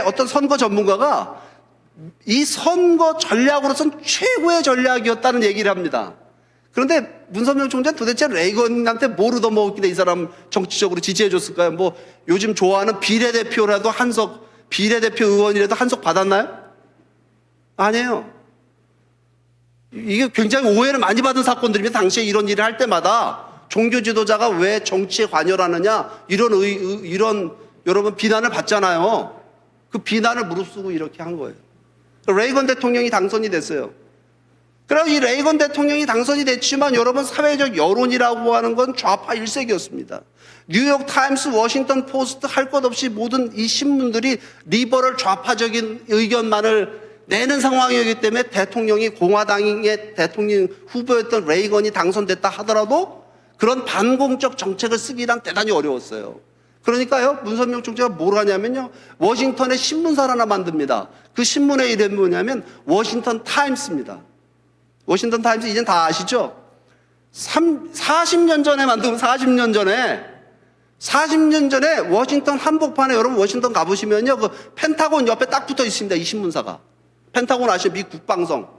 어떤 선거 전문가가 이 선거 전략으로선 최고의 전략이었다는 얘기를 합니다. 그런데 문선명 총재는 도대체 레이건한테 뭘 얻어먹었길래 이 사람 정치적으로 지지해줬을까요? 뭐 요즘 좋아하는 비례대표라도 비례대표 의원이라도 한석 받았나요? 아니에요. 이게 굉장히 오해를 많이 받은 사건들입니다. 당시에 이런 일을 할 때마다 종교 지도자가 왜 정치에 관여를 하느냐 이런 여러분 비난을 받잖아요. 그 비난을 무릅쓰고 이렇게 한 거예요. 레이건 대통령이 당선이 됐어요. 그리고 이 레이건 대통령이 당선이 됐지만 여러분 사회적 여론이라고 하는 건 좌파 일색이었습니다. 뉴욕 타임스, 워싱턴 포스트 할 것 없이 모든 이 신문들이 리버럴 좌파적인 의견만을 내는 상황이었기 때문에 대통령이 공화당의 대통령 후보였던 레이건이 당선됐다 하더라도 그런 반공적 정책을 쓰기란 대단히 어려웠어요. 그러니까요, 문선명 총재가 뭘 하냐면요, 워싱턴에 신문사를 하나 만듭니다. 그 신문의 이름이 뭐냐면 워싱턴 타임스입니다. 워싱턴 타임스 이젠 다 아시죠? 40년 전에 만든 40년 전에 워싱턴 한복판에 여러분 워싱턴 가보시면요, 그 펜타곤 옆에 딱 붙어 있습니다. 이 신문사가. 펜타곤 아시죠? 미 국방성.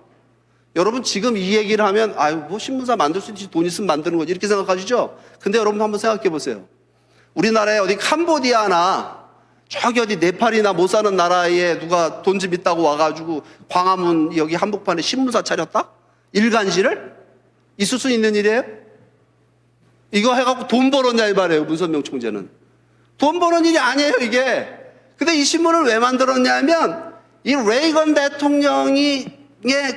여러분 지금 이 얘기를 하면 아유 뭐 신문사 만들 수 있지, 돈 있으면 만드는 거지 이렇게 생각하시죠? 근데 여러분 한번 생각해 보세요. 우리나라에 어디 캄보디아나 저기 어디 네팔이나 못 사는 나라에 누가 돈 좀 있다고 와가지고 광화문 여기 한복판에 신문사 차렸다? 일간지를? 있을 수 있는 일이에요? 이거 해갖고 돈 벌었냐 이 말이에요. 문선명 총재는 돈 버는 일이 아니에요 이게. 근데 이 신문을 왜 만들었냐면 이 레이건 대통령의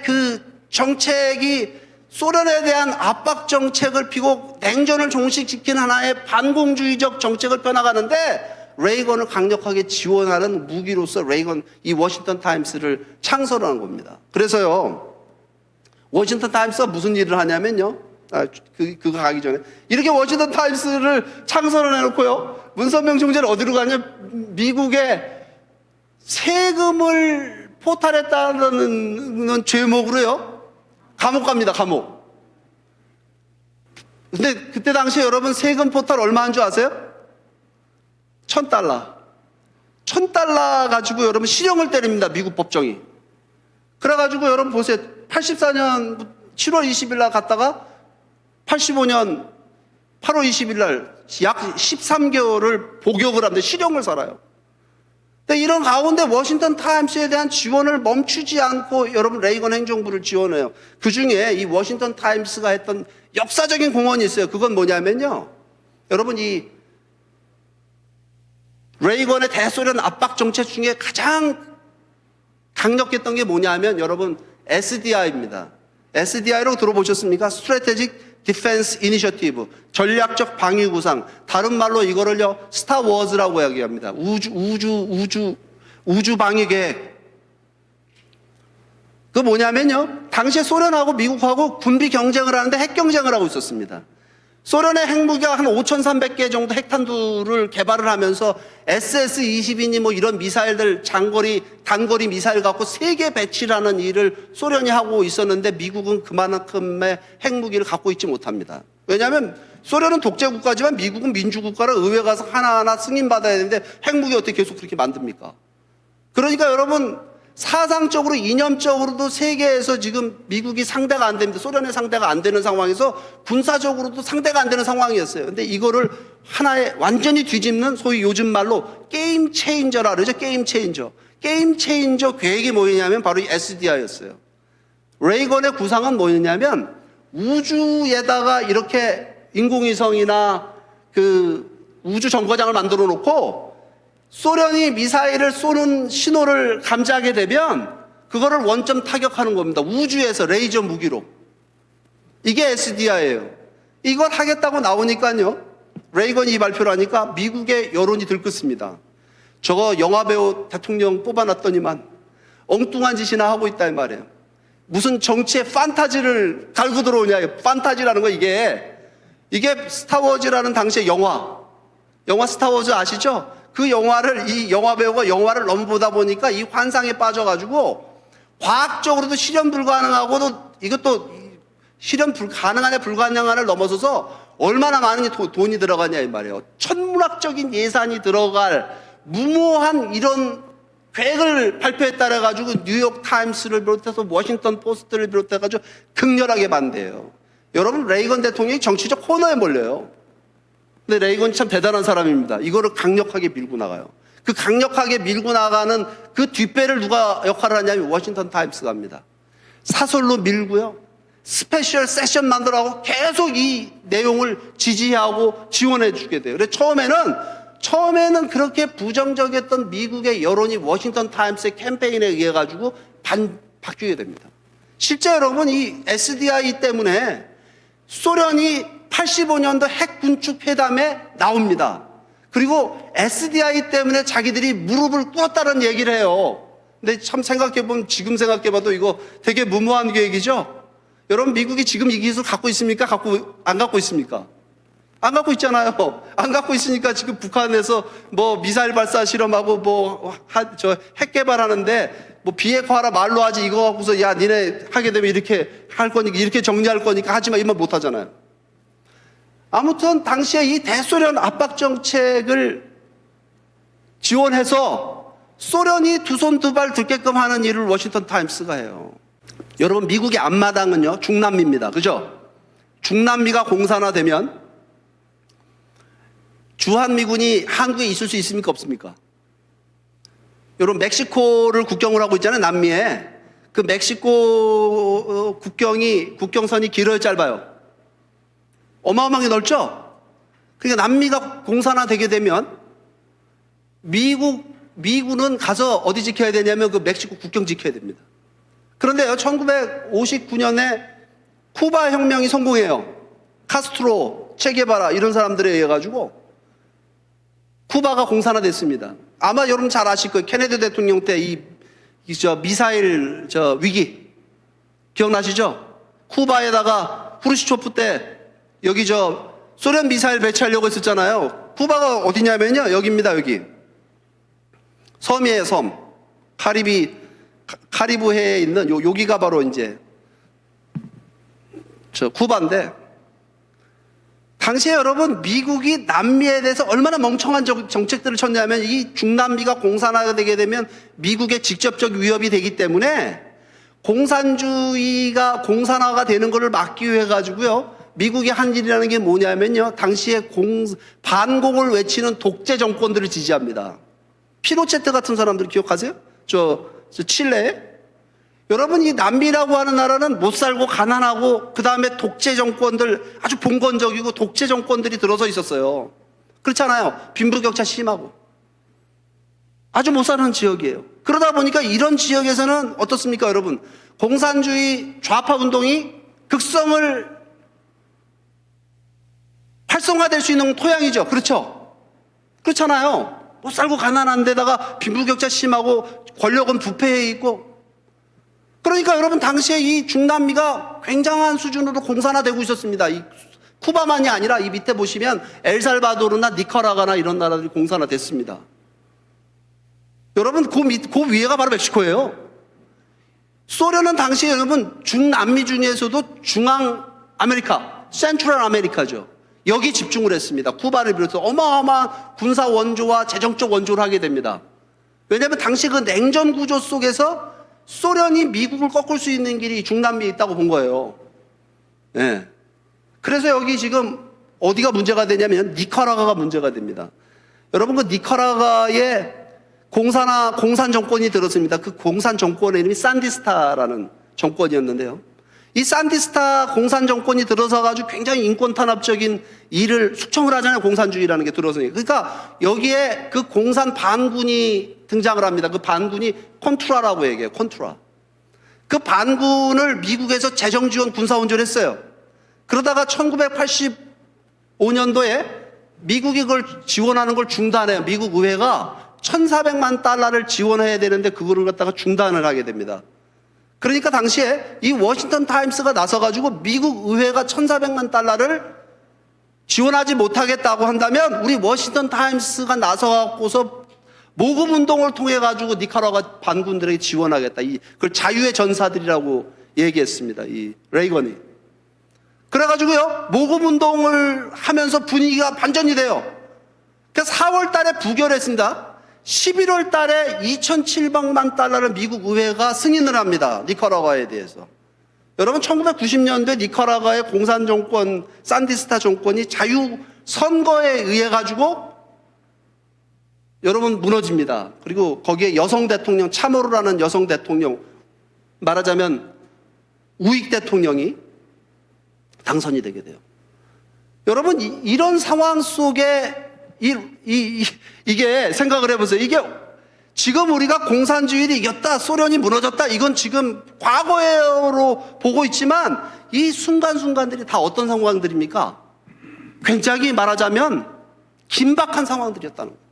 그 정책이 소련에 대한 압박 정책을 피고 냉전을 종식시킨 하나의 반공주의적 정책을 펴나가는데 레이건을 강력하게 지원하는 무기로서 레이건 이 워싱턴 타임스를 창설한 겁니다. 그래서요, 워싱턴 타임스가 무슨 일을 하냐면요, 그거 가기 전에 이렇게 워싱턴 타임스를 창설을 해놓고요, 문선명 총재는 어디로 가냐, 미국의 세금을 포탈했다는 죄목으로요 감옥 갑니다. 감옥. 근데 그때 당시에 여러분 세금 포탈 얼마 한 줄 아세요? $1,000. $1,000 가지고 여러분 실형을 때립니다. 미국 법정이. 그래가지고 여러분 보세요. 84년 7월 20일 날 갔다가 85년 8월 20일 날 약 13개월을 복역을 하는데 실형을 살아요. 근데 이런 가운데 워싱턴 타임스에 대한 지원을 멈추지 않고 여러분 레이건 행정부를 지원해요. 그 중에 이 워싱턴 타임스가 했던 역사적인 공헌이 있어요. 그건 뭐냐면요, 여러분 이 레이건의 대소련 압박 정책 중에 가장 강력했던 게 뭐냐면 여러분 SDI입니다. SDI로 들어보셨습니까? Strategic Defense Initiative, 전략적 방위 구상. 다른 말로 이거를요 스타워즈라고 이야기합니다. 우주 방위 계획. 그 뭐냐면요, 당시에 소련하고 미국하고 군비 경쟁을 하는데 핵 경쟁을 하고 있었습니다. 소련의 핵무기가 한 5,300개 정도 핵탄두를 개발을 하면서 SS-20이니 뭐 이런 미사일들, 단거리 미사일 갖고 3개 배치를 하는 일을 소련이 하고 있었는데 미국은 그만큼의 핵무기를 갖고 있지 못합니다. 왜냐하면 소련은 독재국가지만 미국은 민주국가라 의회 가서 하나하나 승인받아야 되는데 핵무기 어떻게 계속 그렇게 만듭니까? 그러니까 여러분 사상적으로 이념적으로도 세계에서 지금 미국이 상대가 안 됩니다. 소련의 상대가 안 되는 상황에서 군사적으로도 상대가 안 되는 상황이었어요. 근데 이거를 하나의 완전히 뒤집는 소위 요즘 말로 게임 체인저라 그러죠. 게임 체인저. 게임 체인저 계획이 뭐였냐면 바로 이 SDI였어요. 레이건의 구상은 뭐였냐면 우주에다가 이렇게 인공위성이나 그 우주 정거장을 만들어 놓고 소련이 미사일을 쏘는 신호를 감지하게 되면 그거를 원점 타격하는 겁니다. 우주에서 레이저 무기로. 이게 SDI예요. 이걸 하겠다고 나오니까요, 레이건이 이 발표를 하니까 미국의 여론이 들끓습니다. 저거 영화배우 대통령 뽑아놨더니만 엉뚱한 짓이나 하고 있다 이 말이에요. 무슨 정치에 판타지를 갈고 들어오냐. 판타지라는 거 이게 스타워즈라는 당시의 영화 스타워즈 아시죠? 그 영화를 이 영화배우가 영화를 너무 보다 보니까 이 환상에 빠져가지고 과학적으로도 실현 불가능하고도 이것도 실현 가능하냐 불가능하냐를 넘어서서 얼마나 많은 돈이 들어가냐 이 말이에요. 천문학적인 예산이 들어갈 무모한 이런 계획을 발표했다래 가지고 뉴욕 타임스를 비롯해서 워싱턴 포스트를 비롯해 가지고 극렬하게 반대해요. 여러분, 레이건 대통령이 정치적 코너에 몰려요. 근데 레이건이 참 대단한 사람입니다. 이거를 강력하게 밀고 나가요. 그 강력하게 밀고 나가는 그 뒷배를 누가 역할을 하냐면 워싱턴 타임스가 합니다. 사설로 밀고요, 스페셜 세션 만들어가고 계속 이 내용을 지지하고 지원해 주게 돼요. 그래서 처음에는 그렇게 부정적이었던 미국의 여론이 워싱턴 타임스의 캠페인에 의해 가지고 바뀌게 됩니다. 실제 여러분, 이 SDI 때문에 소련이 85년도 핵 군축 회담에 나옵니다. 그리고 SDI 때문에 자기들이 무릎을 꿇었다는 얘기를 해요. 근데 참 생각해보면, 지금 생각해봐도 이거 되게 무모한 계획이죠? 여러분, 미국이 지금 이 기술 갖고 있습니까? 안 갖고 있습니까? 안 갖고 있잖아요. 안 갖고 있으니까 지금 북한에서 뭐 미사일 발사 실험하고 핵 개발하는데 뭐 비핵화하라 말로 하지, 이거 갖고서 야, 니네 하게 되면 이렇게 할 거니까, 이렇게 정리할 거니까 하지 마, 이만 못 하잖아요. 아무튼 당시에 이 대소련 압박 정책을 지원해서 소련이 두 손 두 발 들게끔 하는 일을 워싱턴 타임스가 해요. 여러분, 미국의 앞마당은요, 중남미입니다. 그죠? 중남미가 공산화되면 주한미군이 한국에 있을 수 있습니까? 없습니까? 여러분, 멕시코를 국경으로 하고 있잖아요, 남미에. 그 멕시코 국경선이 길어요, 짧아요? 어마어마하게 넓죠? 그러니까 남미가 공산화되게 되면 미군은 가서 어디 지켜야 되냐면 그 멕시코 국경 지켜야 됩니다. 그런데요, 1959년에 쿠바 혁명이 성공해요. 카스트로, 체게바라 이런 사람들에 의해 가지고 쿠바가 공산화됐습니다. 아마 여러분 잘 아실 거예요. 케네디 대통령 때 미사일 위기 기억나시죠? 쿠바에다가 후르시초프 때 여기 소련 미사일 배치하려고 했었잖아요. 쿠바가 어디냐면요, 여기입니다. 여기 섬이에요, 섬. 카리브해에 있는 여기가 바로 이제 쿠바인데, 당시에 여러분, 미국이 남미에 대해서 얼마나 멍청한 정책들을 쳤냐면, 이 중남미가 공산화가 되게 되면 미국의 직접적 위협이 되기 때문에 공산주의가 공산화가 되는 것을 막기 위해 가지고요, 미국이 한 일이라는 게 뭐냐면요, 당시에 반공을 외치는 독재 정권들을 지지합니다. 피노체트 같은 사람들 기억하세요? 칠레. 여러분, 이 남미라고 하는 나라는 못 살고 가난하고 그 다음에 독재 정권들, 아주 봉건적이고 독재 정권들이 들어서 있었어요. 그렇잖아요. 빈부격차 심하고 아주 못 사는 지역이에요. 그러다 보니까 이런 지역에서는 어떻습니까, 여러분? 공산주의 좌파 운동이 극성을 활성화될 수 있는 토양이죠. 그렇죠? 그렇잖아요. 못 살고 가난한 데다가 빈부격차 심하고 권력은 부패해 있고. 그러니까 여러분, 당시에 이 중남미가 굉장한 수준으로 공산화되고 있었습니다. 이 쿠바만이 아니라 이 밑에 보시면 엘살바도르나 니카라과나 이런 나라들이 공산화됐습니다. 여러분, 그 위에가 바로 멕시코예요. 소련은 당시에 여러분, 중남미 중에서도 중앙 아메리카, 센트럴 아메리카죠. 여기 집중을 했습니다. 쿠바를 비롯해서 어마어마한 군사 원조와 재정적 원조를 하게 됩니다. 왜냐하면 당시 그 냉전 구조 속에서 소련이 미국을 꺾을 수 있는 길이 중남미에 있다고 본 거예요. 네. 그래서 여기 지금 어디가 문제가 되냐면 니카라과가 문제가 됩니다. 여러분, 그 니카라과에 공산 정권이 들었습니다. 그 공산 정권의 이름이 산디스타라는 정권이었는데요. 이 산디스타 공산 정권이 들어서 가지고 굉장히 인권 탄압적인 일을 숙청을 하잖아요. 공산주의라는 게 들어서. 그러니까 여기에 그 공산 반군이 등장을 합니다. 그 반군이 콘트라라고 얘기해요. 콘트라. 그 반군을 미국에서 재정 지원 군사 원조했어요. 그러다가 1985년도에 미국이 그걸 지원하는 걸 중단해요. 미국 의회가 1,400만 달러를 지원해야 되는데 그거를 갖다가 중단을 하게 됩니다. 그러니까 당시에 이 워싱턴 타임스가 나서가지고 미국 의회가 1,400만 달러를 지원하지 못하겠다고 한다면 우리 워싱턴 타임스가 나서갖고서 모금 운동을 통해 가지고 니카라과 반군들에게 지원하겠다. 그걸 자유의 전사들이라고 얘기했습니다. 이 레이건이. 그래가지고요, 모금 운동을 하면서 분위기가 반전이 돼요. 그래서 4월 달에 부결했습니다. 11월 달에 2,700만 달러를 미국 의회가 승인을 합니다. 니카라과에 대해서. 여러분 1990년대 니카라과의 공산 정권, 산디스타 정권이 자유 선거에 의해 가지고 여러분 무너집니다. 그리고 거기에 여성 대통령, 차모로라는 여성 대통령, 말하자면 우익 대통령이 당선이 되게 돼요. 여러분 이런 상황 속에 이게 생각을 해보세요. 이게 지금 우리가 공산주의를 이겼다, 소련이 무너졌다, 이건 지금 과거로 보고 있지만 이 순간순간들이 다 어떤 상황들입니까? 굉장히 말하자면 긴박한 상황들이었다는 거예요.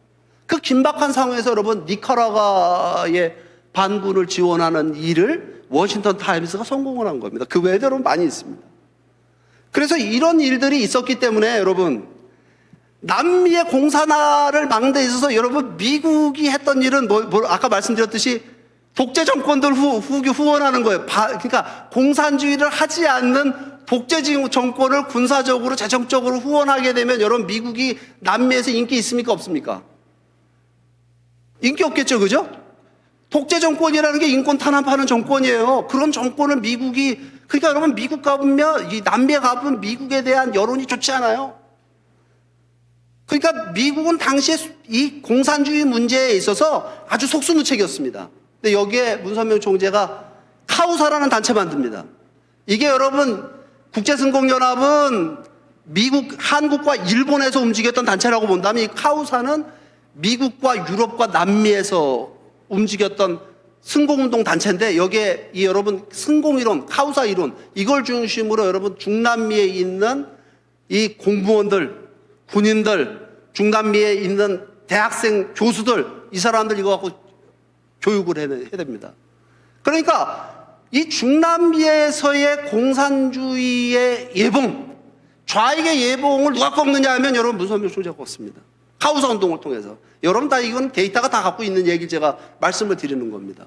그 긴박한 상황에서 여러분 니카라과의 반군을 지원하는 일을 워싱턴 타임스가 성공을 한 겁니다. 그 외에도 여러분 많이 있습니다. 그래서 이런 일들이 있었기 때문에 여러분 남미의 공산화를 막는 데 있어서 여러분 미국이 했던 일은 아까 말씀드렸듯이 독재 정권들 후원하는 거예요. 그러니까 공산주의를 하지 않는 독재 정권을 군사적으로 재정적으로 후원하게 되면 여러분 미국이 남미에서 인기 있습니까 없습니까? 인기 없겠죠, 그죠? 독재 정권이라는 게 인권 탄압하는 정권이에요. 그런 정권을 미국이, 그러니까 여러분 미국 가보면, 이 남미에 가보면 미국에 대한 여론이 좋지 않아요. 그러니까 미국은 당시에 이 공산주의 문제에 있어서 아주 속수무책이었습니다. 근데 여기에 문선명 총재가 카우사라는 단체 만듭니다. 이게 여러분 국제승공연합은 한국과 일본에서 움직였던 단체라고 본다면 이 카우사는 미국과 유럽과 남미에서 움직였던 승공운동 단체인데 여기에 이 여러분 승공이론, 카우사 이론 이걸 중심으로 여러분 중남미에 있는 이 공무원들, 군인들, 중남미에 있는 대학생, 교수들 이 사람들 이거 갖고 교육을 해야 됩니다. 그러니까 이 중남미에서의 공산주의의 예봉, 좌익의 예봉을 누가 꺾느냐 하면 여러분 문선명 총재가 꺾습니다. 카우사 운동을 통해서. 여러분 다 이건 데이터가 다 갖고 있는 얘기를 제가 말씀을 드리는 겁니다.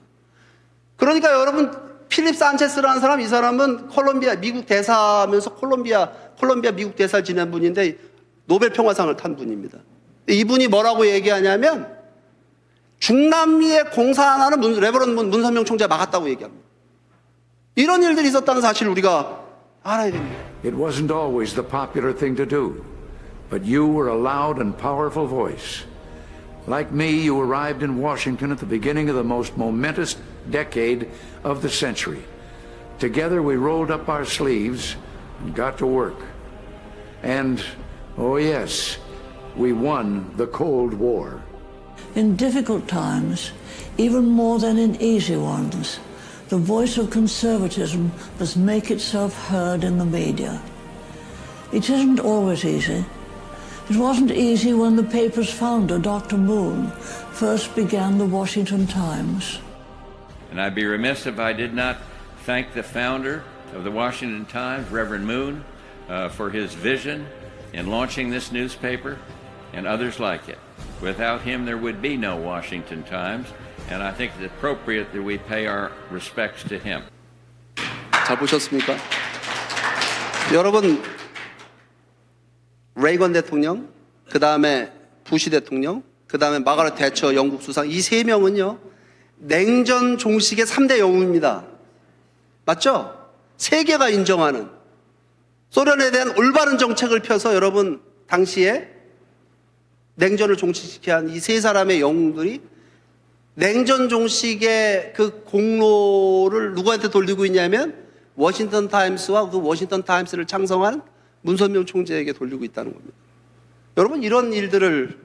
그러니까 여러분 필립 산체스라는 사람, 이 사람은 콜롬비아 미국 대사하면서 콜롬비아 미국 대사를 지낸 분인데 노벨 평화상을 탄 분입니다. 이분이 뭐라고 얘기하냐면 중남미의 공산화는 레버런 문선명 총재가 막았다고 얘기합니다. 이런 일들이 있었다는 사실을 우리가 알아야 됩니다. It wasn't always the popular thing to do, but you were a loud and powerful voice. Like me, you arrived in Washington at the beginning of the most momentous decade of the century. Together we rolled up our sleeves and got to work. And, oh yes, we won the Cold War. In difficult times, even more than in easy ones, the voice of conservatism must make itself heard in the media. It isn't always easy. It wasn't easy when the paper's founder, Dr. Moon, first began the Washington Times. And I'd be remiss if I did not thank the founder of the Washington Times, Reverend Moon, for his vision in launching this newspaper and others like it. Without him, there would be no Washington Times, and I think it's appropriate that we pay our respects to him. 잘 보셨습니까? 여러분, 레이건 대통령, 그 다음에 부시 대통령, 그 다음에 마가렛 대처 영국 수상, 이 세 명은요, 냉전 종식의 3대 영웅입니다. 맞죠? 세계가 인정하는 소련에 대한 올바른 정책을 펴서 여러분, 당시에 냉전을 종식시켜 한 이 세 사람의 영웅들이 냉전 종식의 그 공로를 누구한테 돌리고 있냐면 워싱턴 타임스와 그 워싱턴 타임스를 창성한 문선명 총재에게 돌리고 있다는 겁니다. 여러분 이런 일들을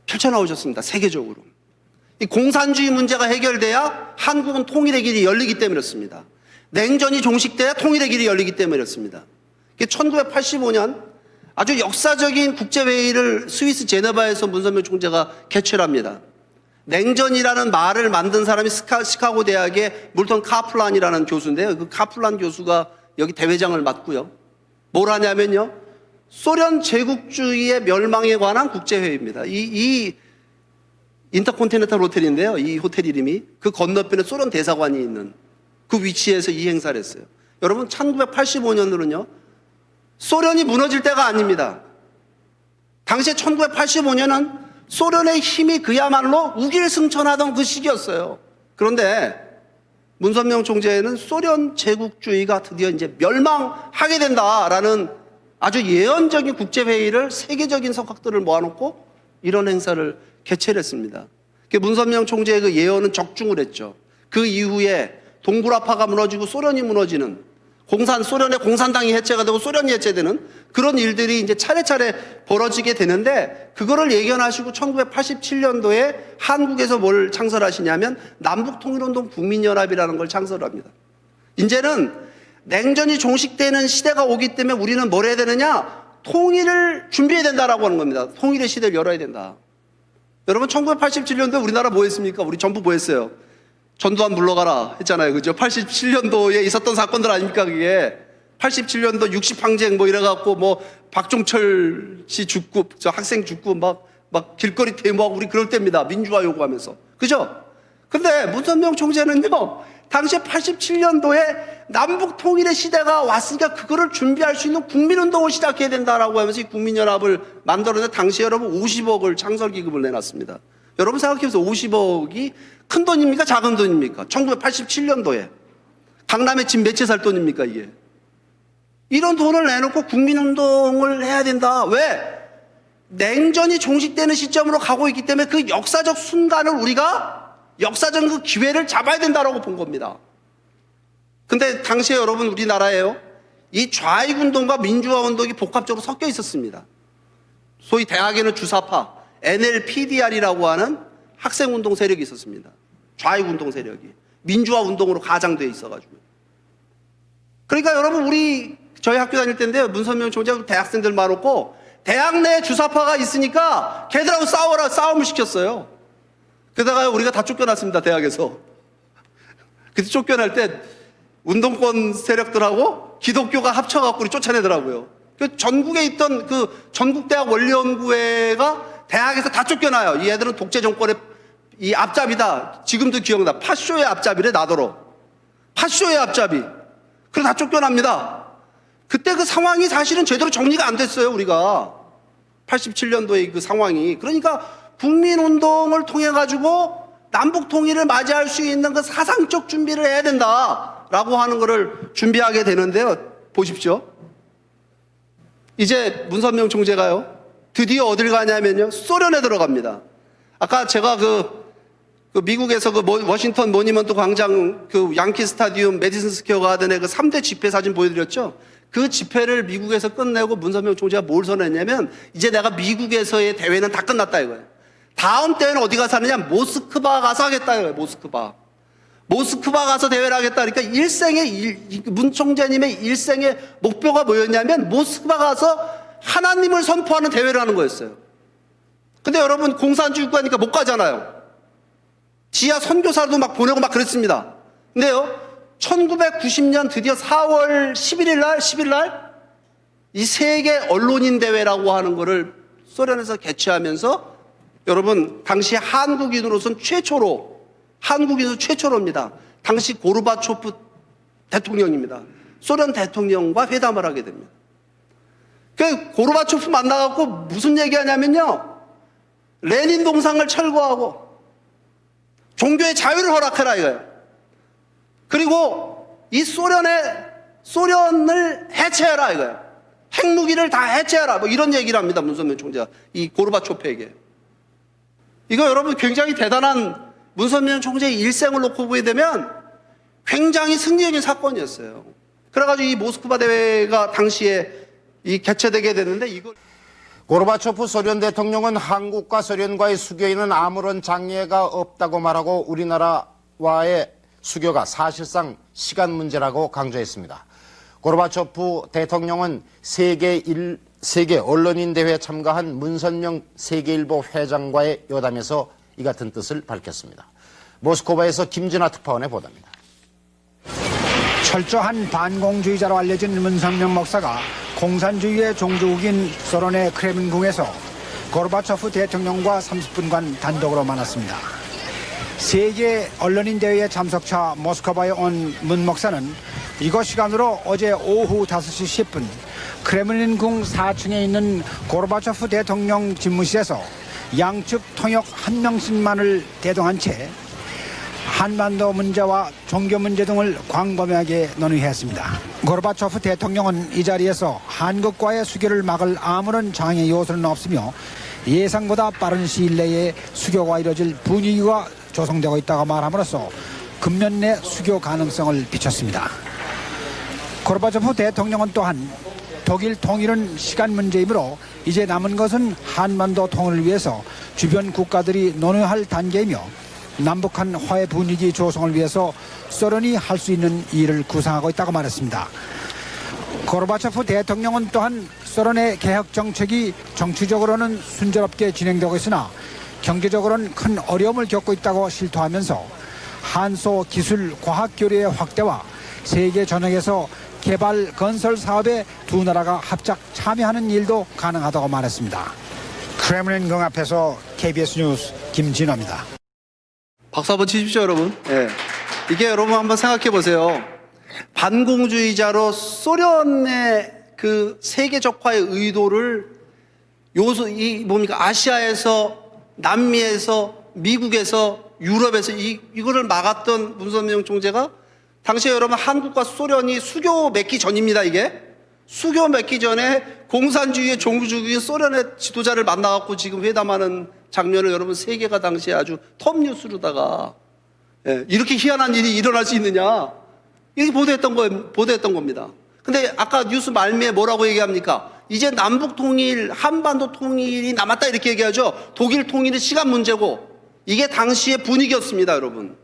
펼쳐나오셨습니다. 세계적으로. 이 공산주의 문제가 해결돼야 한국은 통일의 길이 열리기 때문이었습니다. 냉전이 종식돼야 통일의 길이 열리기 때문이었습니다. 1985년 아주 역사적인 국제회의를 스위스 제네바에서 문선명 총재가 개최를 합니다. 냉전이라는 말을 만든 사람이 시카고 대학의 물턴 카플란이라는 교수인데요. 그 카플란 교수가 여기 대회장을 맡고요. 뭘 하냐면요. 소련 제국주의의 멸망에 관한 국제회의입니다. 이 인터콘티넨탈 호텔인데요. 이 호텔 이름이 그 건너편에 소련 대사관이 있는 그 위치에서 이 행사를 했어요. 여러분 1985년으로는요. 소련이 무너질 때가 아닙니다. 당시에 1985년은 소련의 힘이 그야말로 우길승천하던 그 시기였어요. 그런데 문선명 총재는 소련 제국주의가 드디어 이제 멸망하게 된다라는 아주 예언적인 국제회의를 세계적인 석학들을 모아놓고 이런 행사를 개최를 했습니다. 문선명 총재의 그 예언은 적중을 했죠. 그 이후에 동구라파가 무너지고 소련이 무너지는 소련의 공산당이 해체가 되고 소련이 해체되는 그런 일들이 이제 차례차례 벌어지게 되는데 그거를 예견하시고 1987년도에 한국에서 뭘 창설하시냐면 남북통일운동 국민연합이라는 걸 창설합니다. 이제는 냉전이 종식되는 시대가 오기 때문에 우리는 뭘 해야 되느냐? 통일을 준비해야 된다라고 하는 겁니다. 통일의 시대를 열어야 된다. 여러분 1987년도에 우리나라 뭐 했습니까? 우리 전부 뭐 했어요? 전두환 물러가라 했잖아요. 그죠? 87년도에 있었던 사건들 아닙니까? 그게 87년도 60항쟁 뭐 이래갖고 뭐 박종철 씨 죽고 저 학생 죽고 막 길거리 데모하고 우리 그럴 때입니다. 민주화 요구하면서. 그죠? 근데 문선명 총재는요, 당시에 87년도에 남북 통일의 시대가 왔으니까 그거를 준비할 수 있는 국민운동을 시작해야 된다라고 하면서 이 국민연합을 만들었는데 당시에 여러분 50억을 창설기금을 내놨습니다. 여러분 생각해보세요. 50억이 큰 돈입니까? 작은 돈입니까? 1987년도에. 강남에 집 몇 채 살 돈입니까, 이게? 이런 돈을 내놓고 국민운동을 해야 된다. 왜? 냉전이 종식되는 시점으로 가고 있기 때문에 그 역사적 순간을 우리가 역사적 그 기회를 잡아야 된다라고 본 겁니다. 근데 당시에 여러분 우리나라에요, 이 좌익운동과 민주화운동이 복합적으로 섞여 있었습니다. 소위 대학에는 주사파, NLPDR이라고 하는 학생운동 세력이 있었습니다. 좌익운동 세력이. 민주화운동으로 가장되어 있어가지고. 그러니까 여러분 저희 학교 다닐 때인데요. 문선명 총재가 대학생들 많았고 대학 내에 주사파가 있으니까 걔들하고 싸움을 시켰어요. 그러다가 우리가 다 쫓겨났습니다. 대학에서. 그때 쫓겨날 때 운동권 세력들하고 기독교가 합쳐갖고 우리 쫓아내더라고요. 전국에 있던 그 전국대학 원리연구회가 대학에서 다 쫓겨나요. 이 애들은 독재 정권의 이 앞잡이다. 지금도 기억나. 파쇼의 앞잡이래, 나도록. 파쇼의 앞잡이. 그래서 다 쫓겨납니다. 그때 그 상황이 사실은 제대로 정리가 안 됐어요, 우리가. 87년도의 그 상황이. 그러니까 국민운동을 통해가지고 남북 통일을 맞이할 수 있는 그 사상적 준비를 해야 된다라고 하는 거를 준비하게 되는데요. 보십시오. 이제 문선명 총재가요, 드디어 어딜 가냐면요, 소련에 들어갑니다. 아까 제가 그 미국에서 그 워싱턴 모니먼트 광장 그 양키 스타디움 메디슨 스퀘어 가든의 그 3대 집회 사진 보여드렸죠? 그 집회를 미국에서 끝내고 문선명 총재가 뭘 선언했냐면, 이제 내가 미국에서의 대회는 다 끝났다 이거예요. 다음 대회는 어디 가서 하느냐? 모스크바 가서 하겠다 이거예요. 모스크바 가서 대회를 하겠다. 그러니까 문 총재님의 일생의 목표가 뭐였냐면 모스크바 가서 하나님을 선포하는 대회를 하는 거였어요. 근데 여러분 공산주의 국가니까 못 가잖아요. 지하 선교사도 막 보내고 막 그랬습니다. 근데요, 1990년 드디어 4월 10일 날 이 세계 언론인 대회라고 하는 거를 소련에서 개최하면서 여러분 당시 한국인으로는 최초로입니다. 당시 고르바초프 대통령입니다. 소련 대통령과 회담을 하게 됩니다. 그 고르바초프 만나갖고 무슨 얘기하냐면요, 레닌 동상을 철거하고 종교의 자유를 허락해라 이거예요. 그리고 이 소련을 해체해라 이거예요. 핵무기를 다 해체해라 뭐 이런 얘기를 합니다. 문선명 총재가 이 고르바초프에게. 이거 여러분 굉장히 대단한 문선명 총재의 일생을 놓고 보게 되면 굉장히 승리적인 사건이었어요. 그래가지고 이 모스크바 대회가 당시에 이 개최되게 됐는데, 이걸 고르바초프 소련 대통령은 한국과 소련과의 수교에는 아무런 장애가 없다고 말하고 우리나라와의 수교가 사실상 시간 문제라고 강조했습니다. 고르바초프 대통령은 세계 언론인 대회에 참가한 문선명 세계일보 회장과의 요담에서 이 같은 뜻을 밝혔습니다. 모스크바에서 김진아 특파원의 보도입니다. 철저한 반공주의자로 알려진 문선명 목사가 공산주의의 종주국인 소련의 크렘린궁에서 고르바초프 대통령과 30분간 단독으로 만났습니다. 세계 언론인 대회에 참석차 모스크바에 온 문 목사는 이곳 시간으로 어제 오후 5시 10분 크렘린궁 4층에 있는 고르바초프 대통령 집무실에서 양측 통역 한 명씩만을 대동한 채 한반도 문제와 종교 문제 등을 광범위하게 논의했습니다. 고르바초프 대통령은 이 자리에서 한국과의 수교를 막을 아무런 장애 요소는 없으며 예상보다 빠른 시일 내에 수교가 이뤄질 분위기가 조성되고 있다고 말함으로써 금년 내 수교 가능성을 비췄습니다. 고르바초프 대통령은 또한 독일 통일은 시간 문제이므로 이제 남은 것은 한반도 통일을 위해서 주변 국가들이 논의할 단계이며 남북한 화해 분위기 조성을 위해서 소련이 할 수 있는 일을 구상하고 있다고 말했습니다. 고르바초프 대통령은 또한 소련의 개혁 정책이 정치적으로는 순조롭게 진행되고 있으나 경제적으로는 큰 어려움을 겪고 있다고 실토하면서 한소 기술 과학 교류의 확대와 세계 전역에서 개발 건설 사업에 두 나라가 합작 참여하는 일도 가능하다고 말했습니다. 크렘린궁 앞에서 KBS 뉴스 김진호입니다. 박수 한번 치십시오, 여러분. 예. 이게 여러분 한번 생각해 보세요. 반공주의자로 소련의 그 세계적화의 의도를 아시아에서, 남미에서, 미국에서, 유럽에서 이거를 막았던 문선명 총재가 당시에 여러분 한국과 소련이 수교 맺기 전입니다, 이게. 수교 맺기 전에 공산주의의 종주국인 소련의 지도자를 만나갖고 지금 회담하는 장면을 여러분 세계가 당시에 아주 톱뉴스로다가 이렇게 희한한 일이 일어날 수 있느냐 이렇게 보도했던 겁니다. 근데 아까 뉴스 말미에 뭐라고 얘기합니까? 이제 남북 통일, 한반도 통일이 남았다 이렇게 얘기하죠. 독일 통일은 시간 문제고 이게 당시의 분위기였습니다, 여러분.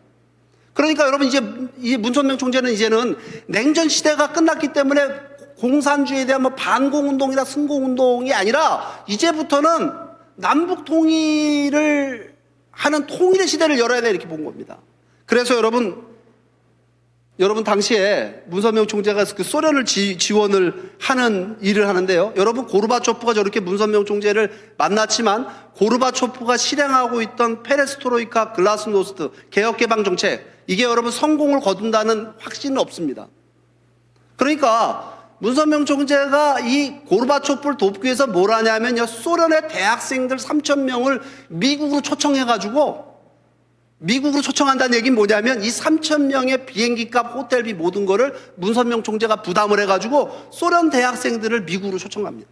그러니까 여러분 이제 이 문선명 총재는 이제는 냉전 시대가 끝났기 때문에 공산주의에 대한 뭐 반공운동이나 승공운동이 아니라 이제부터는 남북 통일을 하는 통일의 시대를 열어야 돼 이렇게 본 겁니다. 그래서 여러분 당시에 문선명 총재가 그 소련을 지원을 하는 일을 하는데요. 여러분 고르바초프가 저렇게 문선명 총재를 만났지만 고르바초프가 실행하고 있던 페레스트로이카 글라스노스트 개혁개방 정책 이게 여러분 성공을 거둔다는 확신은 없습니다. 그러니까 문선명 총재가 이 고르바초프를 돕기 위해서 뭘 하냐면요. 소련의 대학생들 3,000명을 미국으로 초청한다는 얘기는 뭐냐면 이 3,000명의 비행기값, 호텔비 모든 거를 문선명 총재가 부담을 해가지고 소련 대학생들을 미국으로 초청합니다.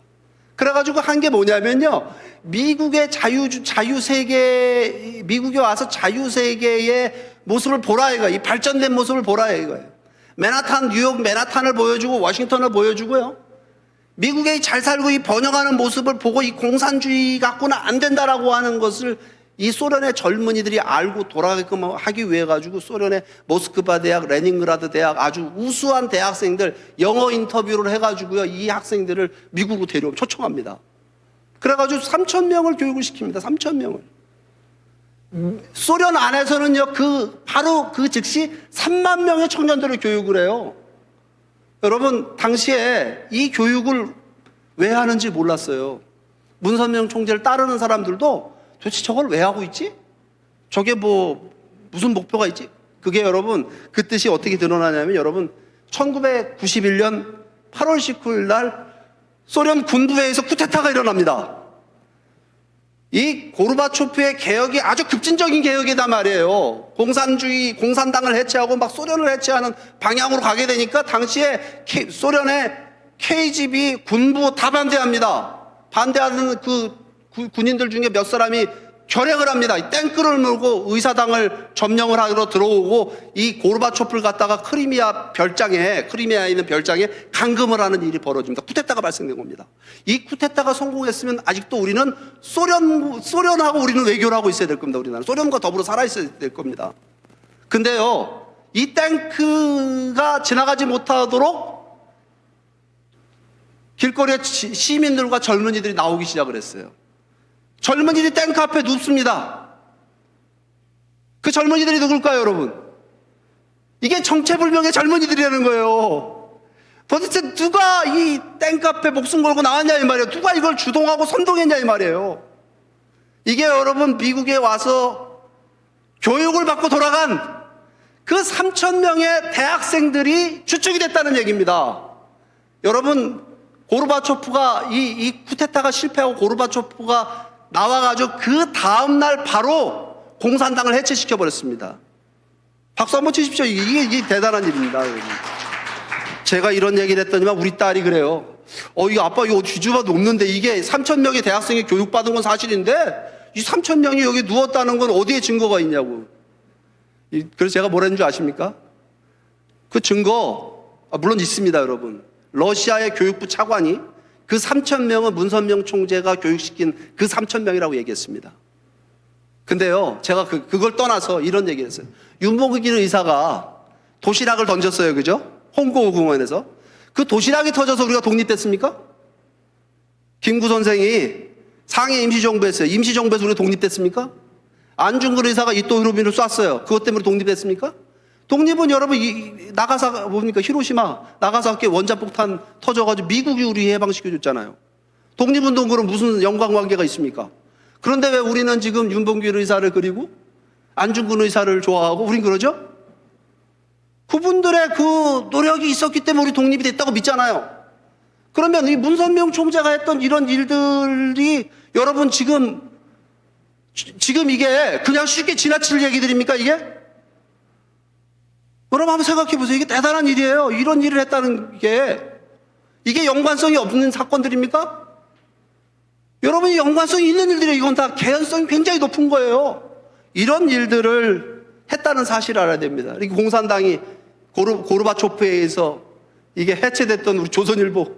그래가지고 한 게 뭐냐면요. 미국에 와서 자유세계의 모습을 보라 이거예요. 이 발전된 모습을 보라 이거예요. 뉴욕 맨하탄을 보여주고 워싱턴을 보여주고요. 미국에 잘 살고 이 번영하는 모습을 보고 이 공산주의 갖고는 안 된다라고 하는 것을 이 소련의 젊은이들이 알고 돌아가게끔 하기 위해 가지고 소련의 모스크바 대학, 레닌그라드 대학 아주 우수한 대학생들 영어 인터뷰를 해가지고요. 이 학생들을 미국으로 초청합니다. 그래가지고 3,000명을 교육을 시킵니다. 3,000명을. 소련 안에서는요, 바로 그 즉시 3만 명의 청년들을 교육을 해요. 여러분, 당시에 이 교육을 왜 하는지 몰랐어요. 문선명 총재를 따르는 사람들도 도대체 저걸 왜 하고 있지? 저게 무슨 목표가 있지? 그게 여러분, 그 뜻이 어떻게 드러나냐면 여러분, 1991년 8월 19일 날 소련 군부회에서 쿠데타가 일어납니다. 이 고르바초프의 개혁이 아주 급진적인 개혁이다 말이에요. 공산당을 해체하고 막 소련을 해체하는 방향으로 가게 되니까 당시에 소련의 KGB 군부 다 반대합니다. 반대하는 그 군인들 중에 몇 사람이 결핵을 합니다. 탱크를 몰고 의사당을 점령을 하러 들어오고 이 고르바초프를 갖다가 크리미아에 있는 별장에 감금을 하는 일이 벌어집니다. 쿠데타가 발생된 겁니다. 이 쿠데타가 성공했으면 아직도 우리는 소련하고 우리는 외교를 하고 있어야 될 겁니다. 우리나라 소련과 더불어 살아 있어야 될 겁니다. 근데요, 이 탱크가 지나가지 못하도록 길거리에 시민들과 젊은이들이 나오기 시작을 했어요. 젊은이들이 탱크 앞에 눕습니다. 그 젊은이들이 누굴까요, 여러분? 이게 정체불명의 젊은이들이라는 거예요. 도대체 누가 이 탱크 앞에 목숨 걸고 나왔냐 이 말이에요. 누가 이걸 주동하고 선동했냐 이 말이에요. 이게 여러분 미국에 와서 교육을 받고 돌아간 그 3,000명의 대학생들이 주축이 됐다는 얘기입니다. 여러분 고르바초프가 이 쿠데타가 실패하고 고르바초프가 나와가지고 그 다음날 바로 공산당을 해체시켜 버렸습니다. 박수 한번 치십시오. 이게 대단한 일입니다. 여러분. 제가 이런 얘기를 했더니만 우리 딸이 그래요. 이거 아빠 이거 뒤집어 놓는데 이게 3,000명의 대학생이 교육받은 건 사실인데 이 3,000명이 여기 누웠다는 건 어디에 증거가 있냐고. 그래서 제가 뭐라는 줄 아십니까? 그 증거 물론 있습니다, 여러분. 러시아의 교육부 차관이 그 3,000명은 문선명 총재가 교육시킨 그 3,000명이라고 얘기했습니다. 근데요, 제가 그걸 떠나서 이런 얘기를 했어요. 윤봉길 의사가 도시락을 던졌어요, 그죠? 홍고 공원에서. 그 도시락이 터져서 우리가 독립됐습니까? 김구 선생이 상해 임시정부했어요. 임시정부에서 우리가 독립됐습니까? 안중근 의사가 이토 히로부미를 쐈어요. 그것 때문에 독립됐습니까? 독립은 여러분 나가사 뭡니까? 히로시마 나가사키 원자폭탄 터져가지고 미국이 우리 해방시켜줬잖아요. 독립운동 그럼 무슨 연관관계가 있습니까? 그런데 왜 우리는 지금 윤봉길 의사를 그리고 안중근 의사를 좋아하고 우린 그러죠? 그분들의 그 노력이 있었기 때문에 우리 독립이 됐다고 믿잖아요. 그러면 이 문선명 총재가 했던 이런 일들이 여러분 지금 이게 그냥 쉽게 지나칠 얘기들입니까 이게? 여러분 한번 생각해 보세요. 이게 대단한 일이에요. 이런 일을 했다는 게 이게 연관성이 없는 사건들입니까? 여러분이 연관성이 있는 일들이 이건 다 개연성이 굉장히 높은 거예요. 이런 일들을 했다는 사실을 알아야 됩니다. 이렇게 공산당이 고르바초프에 의해서 이게 해체됐던 우리 조선일보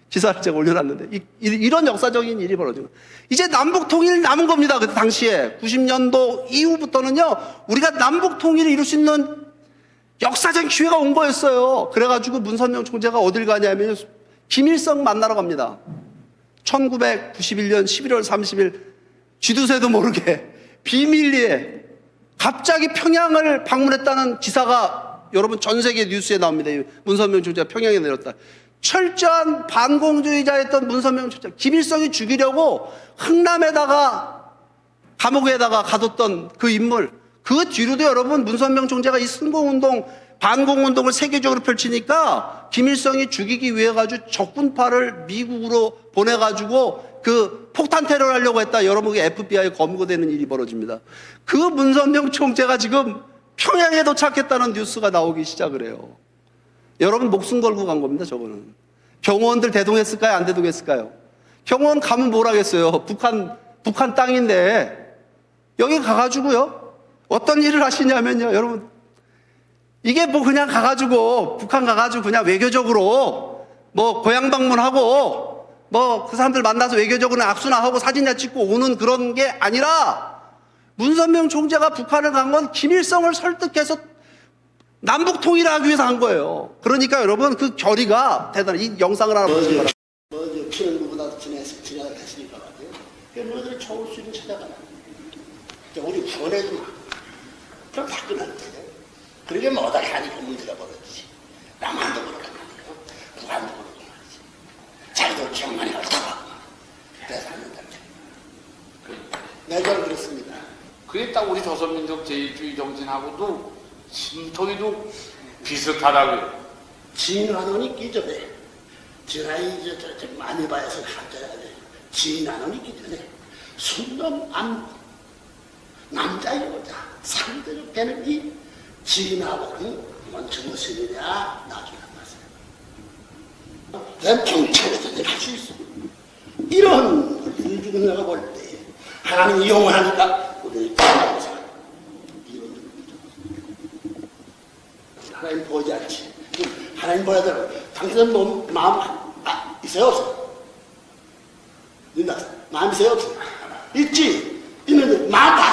기사를 제가 올려놨는데 이런 역사적인 일이 벌어지고 이제 남북 통일 남은 겁니다. 그 당시에 90년도 이후부터는요 우리가 남북 통일을 이룰 수 있는 역사적인 기회가 온 거였어요. 그래가지고 문선명 총재가 어딜 가냐면 김일성 만나러 갑니다. 1991년 11월 30일 쥐두새도 모르게 비밀리에 갑자기 평양을 방문했다는 기사가 여러분 전 세계 뉴스에 나옵니다. 문선명 총재가 평양에 내렸다. 철저한 반공주의자였던 문선명 총재, 김일성이 죽이려고 흥남에다가 감옥에다가 가뒀던 그 인물, 그 뒤로도 여러분 문선명 총재가 이 선공운동, 반공운동을 세계적으로 펼치니까 김일성이 죽이기 위해 가지고 적군파를 미국으로 보내가지고 그 폭탄 테러를 하려고 했다. 여러분 FBI 검거되는 일이 벌어집니다. 그 문선명 총재가 지금 평양에 도착했다는 뉴스가 나오기 시작을 해요. 여러분 목숨 걸고 간 겁니다. 저거는. 경호원들 대동했을까요? 안 대동했을까요? 경호원 가면 뭘 하겠어요. 북한 땅인데 여기 가가지고요 어떤 일을 하시냐면요 여러분 이게 뭐 그냥 가가지고 북한 가가지고 그냥 외교적으로 뭐 고향 방문하고 뭐 그 사람들 만나서 외교적으로 악수나 하고 사진이나 찍고 오는 그런 게 아니라 문선명 총재가 북한을 간 건 김일성을 설득해서 남북 통일을 하기 위해서 한 거예요. 그러니까 여러분 그 결의가 대단해. 이 영상을 하나 보시면 먼저 피는 것보다 지나가 갔으니까 말이에요. 너희들 좋을 수 있는 찾아가라. 우리 구원해주마. 그럼 다 끝났는데. 그러게 뭐다 하니까 문제가 벌어지지. 남한도 그렇단 말이에요. 북한도 그렇단 말이지. 자기도 기억만이 옳다고. 그래서 안 된다. 네, 저는 그렇습니다. 그게 딱 우리 조선민족 제1주의 정신하고도 신통이도 비슷하다고요. 진환원이 있기 전에 진환이 많이 봐야서 한자야 돼. 진환원이 있기 전에 순놈 안 남자 여자 상대로 되는 이 진화원은 먼저 무슨 일이냐 나중에 봤어요. 난 경찰에서 이제 할 수 있어. 이런 일 중에 내가 볼 때 하나님이 이용하니까 우리 진화원사 하나님 보지 않지. 하나님 보야 되고 당신은 마음 있어요 없어요? 있나? 마음 있어요 없어요? 있지. 있는데 마음 다